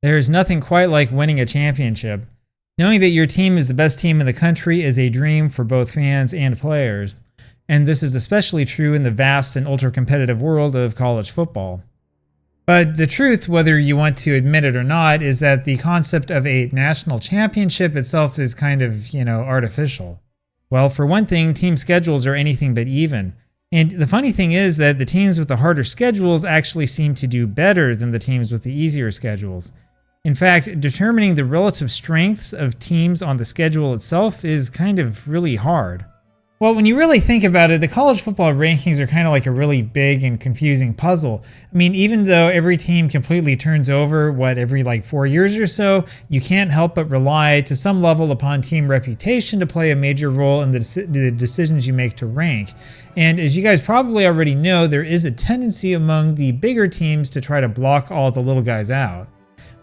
There is nothing quite like winning a championship. Knowing that your team is the best team in the country is a dream for both fans and players. And this is especially true in the vast and ultra-competitive world of college football. But the truth, whether you want to admit it or not, is that the concept of a national championship itself is kind of, artificial. Well, for one thing, team schedules are anything but even. And the funny thing is that the teams with the harder schedules actually seem to do better than the teams with the easier schedules. In fact, determining the relative strengths of teams on the schedule itself is kind of really hard. Well, when you really think about it, the college football rankings are kind of like a really big and confusing puzzle. I mean, even though every team completely turns over, every 4 years or so, you can't help but rely to some level upon team reputation to play a major role in the decisions you make to rank. And as you guys probably already know, there is a tendency among the bigger teams to try to block all the little guys out.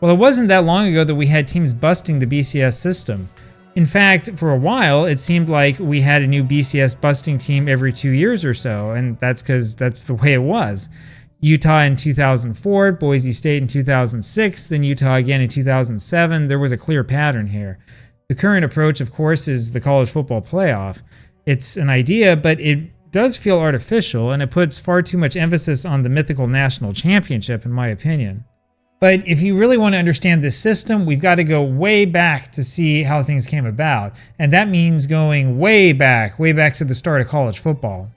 Well, it wasn't that long ago that we had teams busting the BCS system. In fact, for a while, it seemed like we had a new BCS busting team every 2 years or so, and that's because that's the way it was. Utah in 2004, Boise State in 2006, then Utah again in 2007. There was a clear pattern here. The current approach, of course, is the college football playoff. It's an idea, but it does feel artificial, and it puts far too much emphasis on the mythical national championship, in my opinion. But if you really want to understand this system, we've got to go way back to see how things came about. And that means going way back to the start of college football.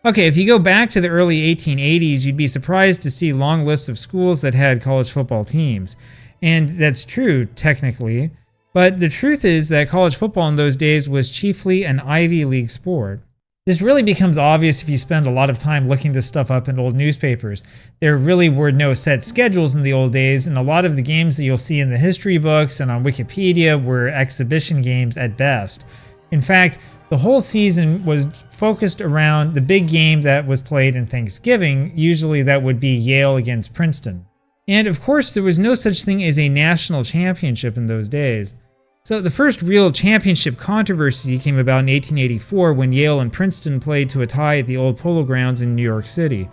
Okay, if you go back to the early 1880s, you'd be surprised to see long lists of schools that had college football teams. And that's true, technically. But the truth is that college football in those days was chiefly an Ivy League sport. This really becomes obvious if you spend a lot of time looking this stuff up in old newspapers. There really were no set schedules in the old days, and a lot of the games that you'll see in the history books and on Wikipedia were exhibition games at best. In fact, the whole season was focused around the big game that was played in Thanksgiving. Usually that would be Yale against Princeton. And of course, there was no such thing as a national championship in those days. So the first real championship controversy came about in 1884 when Yale and Princeton played to a tie at the old Polo Grounds in New York City.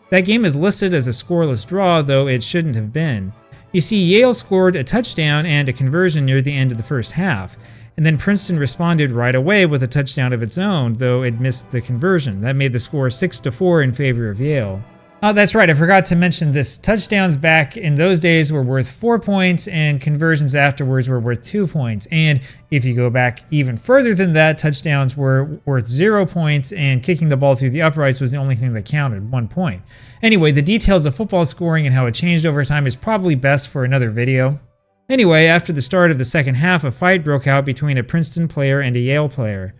That game is listed as a scoreless draw, though it shouldn't have been. You see, Yale scored a touchdown and a conversion near the end of the first half, and then Princeton responded right away with a touchdown of its own, though it missed the conversion. That made the score 6-4 in favor of Yale. Oh, that's right, I forgot to mention this. Touchdowns back in those days were worth 4 points, and conversions afterwards were worth 2 points. And if you go back even further than that, touchdowns were worth 0 points, and kicking the ball through the uprights was the only thing that counted, 1 point. Anyway, the details of football scoring and how it changed over time is probably best for another video. Anyway, after the start of the second half, a fight broke out between a Princeton player and a Yale player.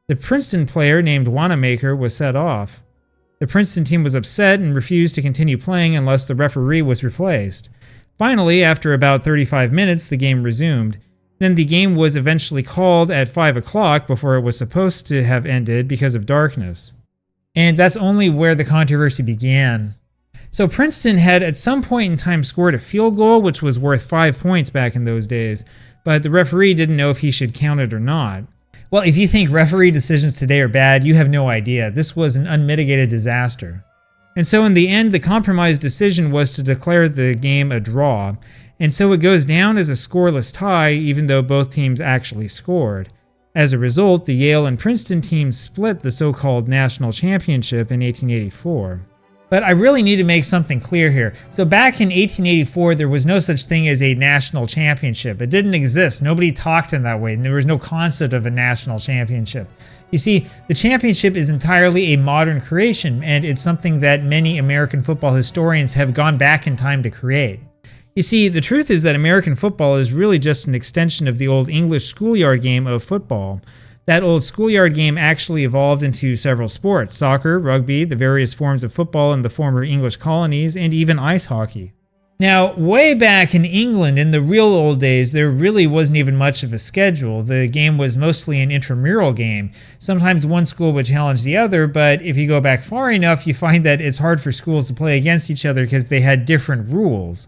The Princeton player, named Wanamaker, was set off. The Princeton team was upset and refused to continue playing unless the referee was replaced. Finally, after about 35 minutes, the game resumed. Then the game was eventually called at 5 o'clock before it was supposed to have ended because of darkness. And that's only where the controversy began. So Princeton had at some point in time scored a field goal, which was worth 5 points back in those days, but the referee didn't know if he should count it or not. Well, if you think referee decisions today are bad, you have no idea. This was an unmitigated disaster. And so in the end, the compromise decision was to declare the game a draw. And so it goes down as a scoreless tie, even though both teams actually scored. As a result, the Yale and Princeton teams split the so-called national championship in 1884. But I really need to make something clear here. So back in 1884, there was no such thing as a national championship. It didn't exist. Nobody talked in that way. And there was no concept of a national championship. You see, the championship is entirely a modern creation, and it's something that many American football historians have gone back in time to create. You see, the truth is that American football is really just an extension of the old English schoolyard game of football. That old schoolyard game actually evolved into several sports: soccer, rugby, the various forms of football in the former English colonies, and even ice hockey. Now, way back in England, in the real old days, there really wasn't even much of a schedule. The game was mostly an intramural game. Sometimes one school would challenge the other, but if you go back far enough, you find that it's hard for schools to play against each other because they had different rules.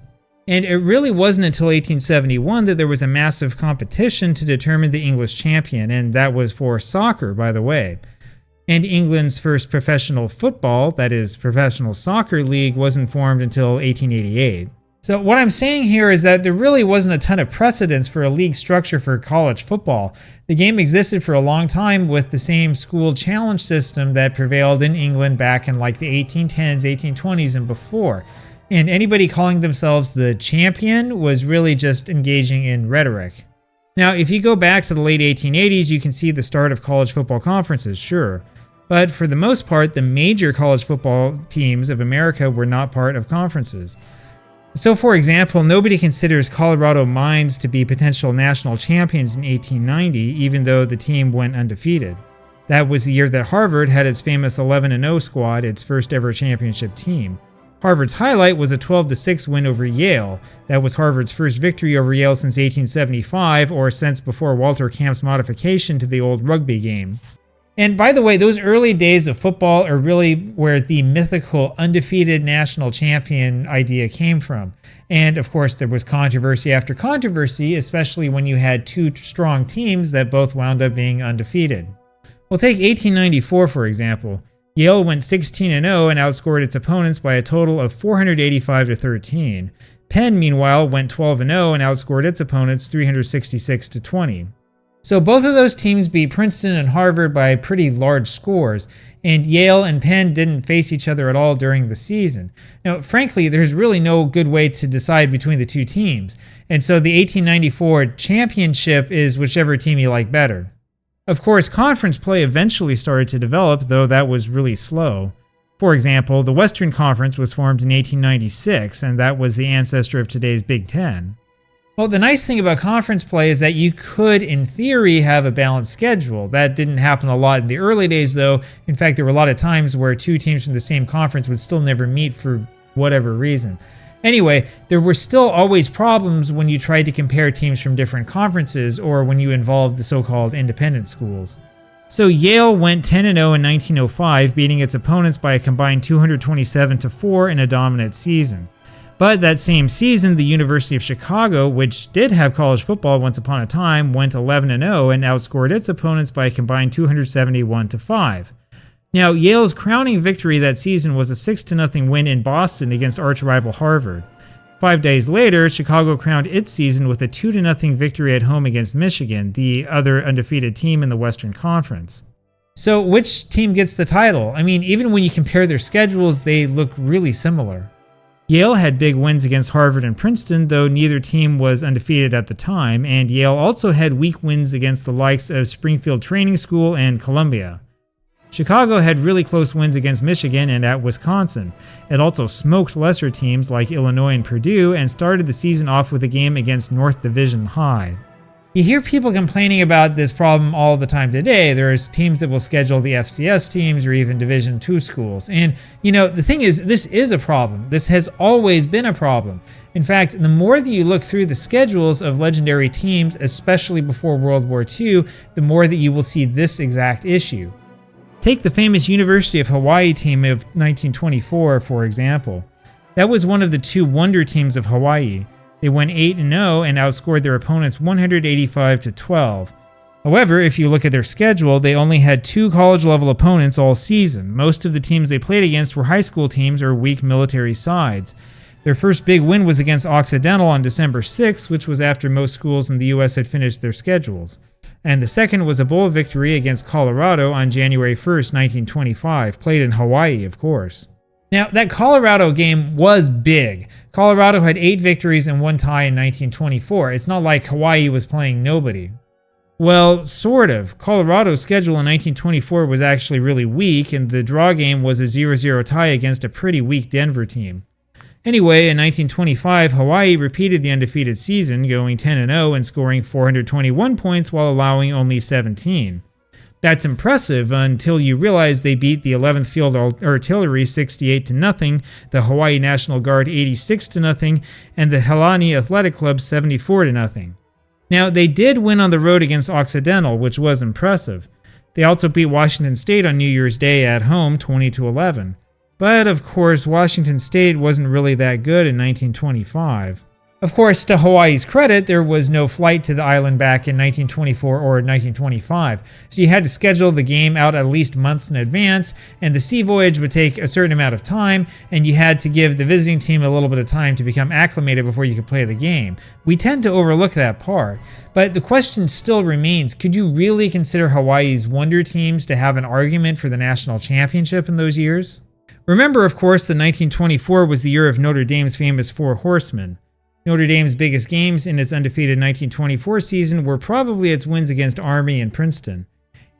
And it really wasn't until 1871 that there was a massive competition to determine the English champion, and that was for soccer, by the way. And England's first professional football, that is, professional soccer league, wasn't formed until 1888. So what I'm saying here is that there really wasn't a ton of precedence for a league structure for college football. The game existed for a long time with the same school challenge system that prevailed in England back in like the 1810s, 1820s, and before. And anybody calling themselves the champion was really just engaging in rhetoric. Now, if you go back to the late 1880s, you can see the start of college football conferences, sure. But for the most part, the major college football teams of America were not part of conferences. So, for example, nobody considers Colorado Mines to be potential national champions in 1890, even though the team went undefeated. That was the year that Harvard had its famous 11-0 squad, its first ever championship team. Harvard's highlight was a 12-6 win over Yale. That was Harvard's first victory over Yale since 1875, or since before Walter Camp's modification to the old rugby game. And by the way, those early days of football are really where the mythical undefeated national champion idea came from. And of course, there was controversy after controversy, especially when you had two strong teams that both wound up being undefeated. Well, take 1894, for example. Yale went 16-0 and outscored its opponents by a total of 485-13. Penn, meanwhile, went 12-0 and outscored its opponents 366-20. So both of those teams beat Princeton and Harvard by pretty large scores, and Yale and Penn didn't face each other at all during the season. Now, frankly, there's really no good way to decide between the two teams, and so the 1894 championship is whichever team you like better. Of course, conference play eventually started to develop, though that was really slow. For example, the Western Conference was formed in 1896, and that was the ancestor of today's Big Ten. Well, the nice thing about conference play is that you could, in theory, have a balanced schedule. That didn't happen a lot in the early days, though. In fact, there were a lot of times where two teams from the same conference would still never meet for whatever reason. Anyway, there were still always problems when you tried to compare teams from different conferences or when you involved the so-called independent schools. So Yale went 10-0 in 1905, beating its opponents by a combined 227-4 in a dominant season. But that same season, the University of Chicago, which did have college football once upon a time, went 11-0 and outscored its opponents by a combined 271-5. Now, Yale's crowning victory that season was a 6-0 win in Boston against arch-rival Harvard. 5 days later, Chicago crowned its season with a 2-0 victory at home against Michigan, the other undefeated team in the Western Conference. So, which team gets the title? I mean, even when you compare their schedules, they look really similar. Yale had big wins against Harvard and Princeton, though neither team was undefeated at the time, and Yale also had weak wins against the likes of Springfield Training School and Columbia. Chicago had really close wins against Michigan and at Wisconsin. It also smoked lesser teams like Illinois and Purdue and started the season off with a game against North Division High. You hear people complaining about this problem all the time today. There's teams that will schedule the FCS teams or even Division II schools. And, the thing is, this is a problem. This has always been a problem. In fact, the more that you look through the schedules of legendary teams, especially before World War II, the more that you will see this exact issue. Take the famous University of Hawaii team of 1924, for example. That was one of the two wonder teams of Hawaii. They went 8-0 and outscored their opponents 185-12. However, if you look at their schedule, they only had two college-level opponents all season. Most of the teams they played against were high school teams or weak military sides. Their first big win was against Occidental on December 6, which was after most schools in the U.S. had finished their schedules. And the second was a bowl victory against Colorado on January 1, 1925, played in Hawaii, of course. Now, that Colorado game was big. Colorado had 8 victories and 1 tie in 1924. It's not like Hawaii was playing nobody. Well, sort of. Colorado's schedule in 1924 was actually really weak, and the draw game was a 0-0 tie against a pretty weak Denver team. Anyway, in 1925, Hawaii repeated the undefeated season, going 10-0 and scoring 421 points while allowing only 17. That's impressive until you realize they beat the 11th Field Artillery 68-0, the Hawaii National Guard 86-0, and the Helani Athletic Club 74-0. Now, they did win on the road against Occidental, which was impressive. They also beat Washington State on New Year's Day at home 20-11. But of course, Washington State wasn't really that good in 1925. Of course, to Hawaii's credit, there was no flight to the island back in 1924 or 1925, so you had to schedule the game out at least months in advance, and the sea voyage would take a certain amount of time, and you had to give the visiting team a little bit of time to become acclimated before you could play the game. We tend to overlook that part, but the question still remains, could you really consider Hawaii's Wonder Teams to have an argument for the national championship in those years? Remember, of course, that 1924 was the year of Notre Dame's famous Four Horsemen. Notre Dame's biggest games in its undefeated 1924 season were probably its wins against Army and Princeton.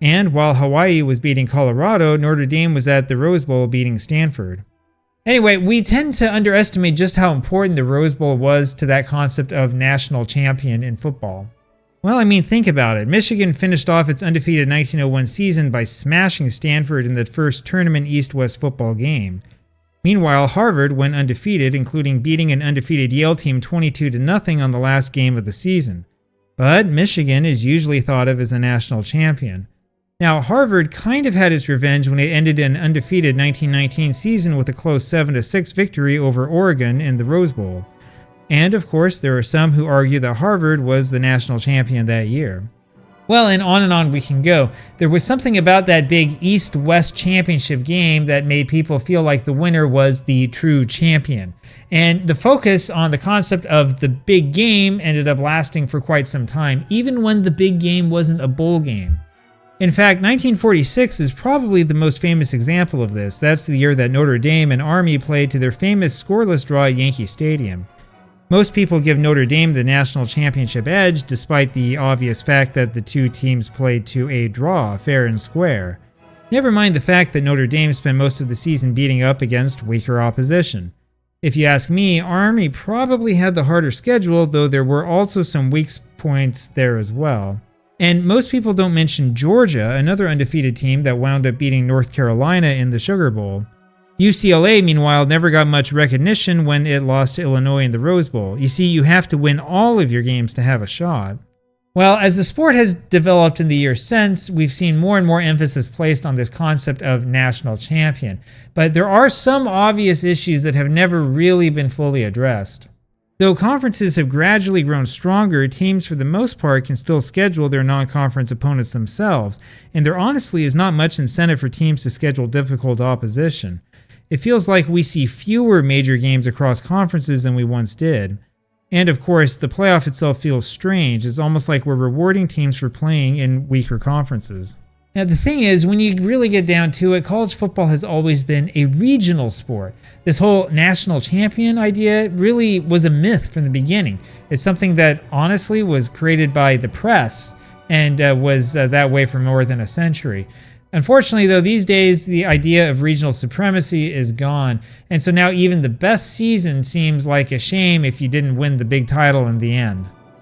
And while Hawaii was beating Colorado, Notre Dame was at the Rose Bowl beating Stanford. Anyway, we tend to underestimate just how important the Rose Bowl was to that concept of national champion in football. Well, I mean, think about it. Michigan finished off its undefeated 1901 season by smashing Stanford in the first tournament East-West football game. Meanwhile, Harvard went undefeated, including beating an undefeated Yale team 22-0 on the last game of the season. But Michigan is usually thought of as a national champion. Now, Harvard kind of had its revenge when it ended an undefeated 1919 season with a close 7-6 victory over Oregon in the Rose Bowl. And of course, there are some who argue that Harvard was the national champion that year. Well, and on we can go. There was something about that big East-West championship game that made people feel like the winner was the true champion. And the focus on the concept of the big game ended up lasting for quite some time, even when the big game wasn't a bowl game. In fact, 1946 is probably the most famous example of this. That's the year that Notre Dame and Army played to their famous scoreless draw at Yankee Stadium. Most people give Notre Dame the national championship edge, despite the obvious fact that the two teams played to a draw, fair and square. Never mind the fact that Notre Dame spent most of the season beating up against weaker opposition. If you ask me, Army probably had the harder schedule, though there were also some weak points there as well. And most people don't mention Georgia, another undefeated team that wound up beating North Carolina in the Sugar Bowl. UCLA, meanwhile, never got much recognition when it lost to Illinois in the Rose Bowl. You see, you have to win all of your games to have a shot. Well, as the sport has developed in the years since, we've seen more and more emphasis placed on this concept of national champion. But there are some obvious issues that have never really been fully addressed. Though conferences have gradually grown stronger, teams for the most part can still schedule their non-conference opponents themselves, and there honestly is not much incentive for teams to schedule difficult opposition. It feels like we see fewer major games across conferences than we once did. And of course, the playoff itself feels strange. It's almost like we're rewarding teams for playing in weaker conferences. Now the thing is, when you really get down to it, college football has always been a regional sport. This whole national champion idea really was a myth from the beginning. It's something that honestly was created by the press and was that way for more than a century. Unfortunately, though, these days the idea of regional supremacy is gone, and so now even the best season seems like a shame if you didn't win the big title in the end.